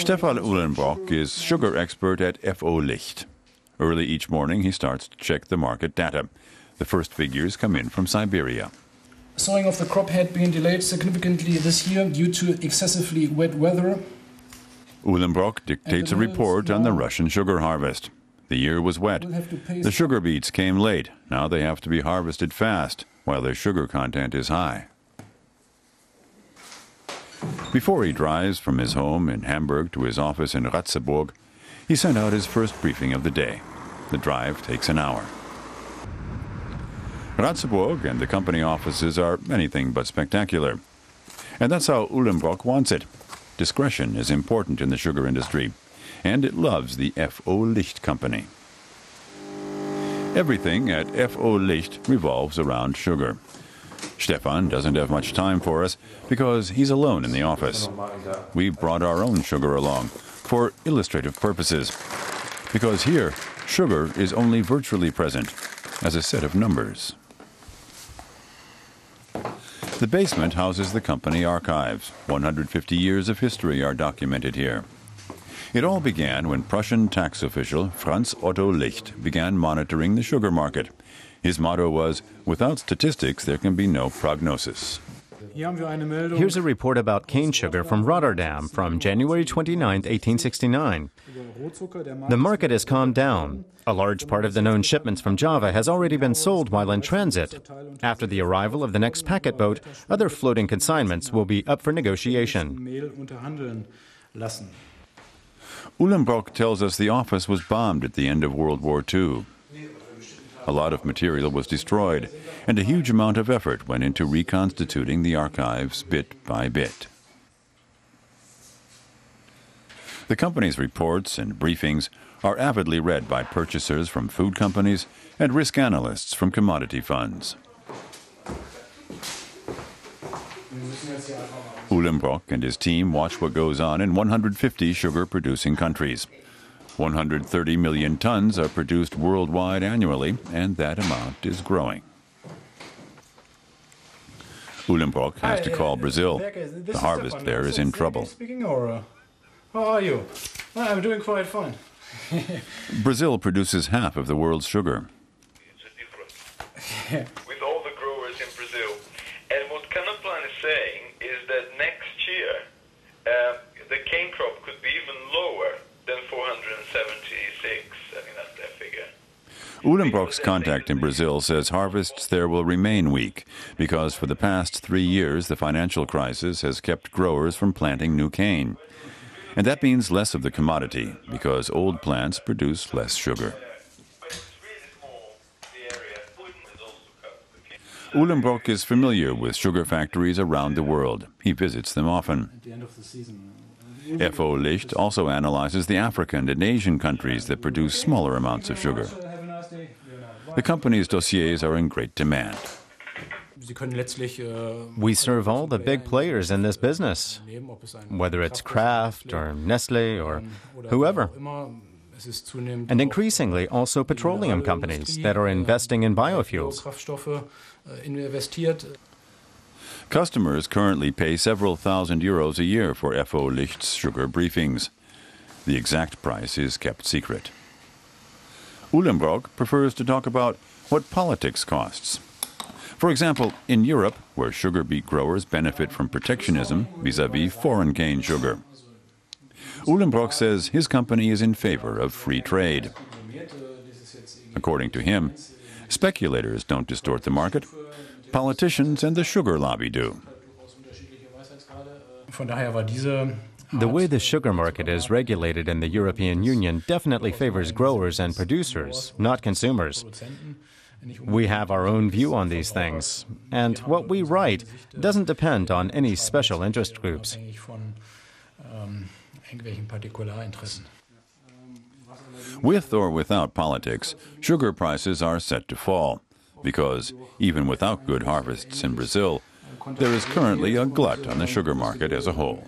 Stefan Uhlenbrock is sugar expert at FO Licht. Early each morning, he starts to check the market data. The first figures come in from Siberia. Sowing of the crop had been delayed significantly this year due to excessively wet weather. Uhlenbrock dictates a report on the Russian sugar harvest. The year was wet. The sugar beets came late. Now they have to be harvested fast, while their sugar content is high. Before he drives from his home in Hamburg to his office in Ratzeburg, he sent out his first briefing of the day. The drive takes an hour. Ratzeburg and the company offices are anything but spectacular. And that's how Uhlenbrock wants it. Discretion is important in the sugar industry, and it loves the FO Licht company. Everything at FO Licht revolves around sugar. Stefan doesn't have much time for us because he's alone in the office. We've brought our own sugar along for illustrative purposes, because here sugar is only virtually present as a set of numbers. The basement houses the company archives. 150 years of history are documented here. It all began when Prussian tax official Franz Otto Licht began monitoring the sugar market. His motto was, "Without statistics, there can be no prognosis." Here's a report about cane sugar from Rotterdam from January 29, 1869. The market has calmed down. A large part of the known shipments from Java has already been sold while in transit. After the arrival of the next packet boat, other floating consignments will be up for negotiation. Uhlenbrock tells us the office was bombed at the end of World War II. A lot of material was destroyed, and a huge amount of effort went into reconstituting the archives bit by bit. The company's reports and briefings are avidly read by purchasers from food companies and risk analysts from commodity funds. Uhlenbrock and his team watch what goes on in 150 sugar-producing countries. 130 million tons are produced worldwide annually, and that amount is growing. Uhlenbrock has to call Brazil. The harvest there is in trouble. How are you? I'm doing quite fine. Brazil produces half of the world's sugar. With all the growers in Brazil. And what Canaplan is saying is that next year the cane crop could be even lower than 476. I mean, that's their figure. Uhlenbrock's contact in Brazil says harvests there will remain weak because for the past 3 years the financial crisis has kept growers from planting new cane. And that means less of the commodity because old plants produce less sugar. Uhlenbrock is familiar with sugar factories around the world. He visits them often. FO Licht also analyzes the African and Asian countries that produce smaller amounts of sugar. The company's dossiers are in great demand. We serve all the big players in this business, whether it's Kraft or Nestle or whoever. And increasingly also petroleum companies that are investing in biofuels. Customers currently pay several thousand euros a year for FO Licht's sugar briefings. The exact price is kept secret. Uhlenbrock prefers to talk about what politics costs. For example, in Europe, where sugar beet growers benefit from protectionism vis-à-vis foreign cane sugar. Uhlenbrock says his company is in favor of free trade. According to him, speculators don't distort the market. Politicians and the sugar lobby do. The way the sugar market is regulated in the European Union definitely favors growers and producers, not consumers. We have our own view on these things, and what we write doesn't depend on any special interest groups. With or without politics, sugar prices are set to fall, because even without good harvests in Brazil, there is currently a glut on the sugar market as a whole.